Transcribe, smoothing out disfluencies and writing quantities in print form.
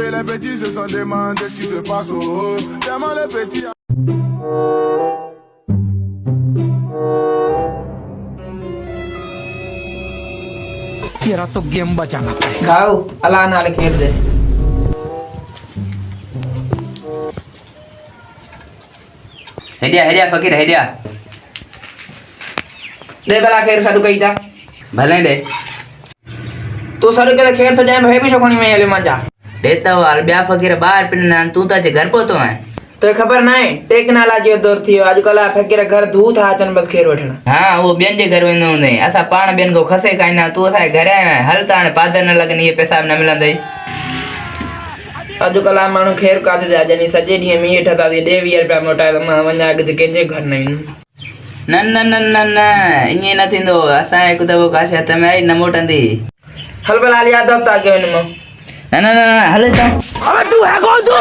fait les petits se sont demandé ce qui se passe au haut. Tellement les petits. तेरा तो game बचाना पड़ेगा। गाओ अल्लाह नाल खेल दे हेडिया फकीर हेडिया दे भला खेर साडू कही था भले दे तू साडू के खेर सो जाए भाई भी शकोनी में ले मजा देता हो हाल ब्या फकीर बाहर पिन तू तो अचे घर पहुंचो है तो खबर ना है टेक्नोलॉजी दौर थी आजकल आ फकीर घर धू था अचन बस खेर वठना हाँ वो बेन जे घर वेंदो ने असा पाण बेन को खसे काई ना तू असा घर आया है हल ताण पादर न लगनी ये पैसा न मिलंदई आजकल आ मानु खेर काथे जा जनी सजे दी में ये ठता दे 20 रुपया मोटा मा वना अगद केजे घर नहीं न न न न न इने न थिंदो असा एक दबो काशे तमे आई न मोटंदी हल भला लिया दत्ता के वन में न न न हल तो अबे तू है कौन तू?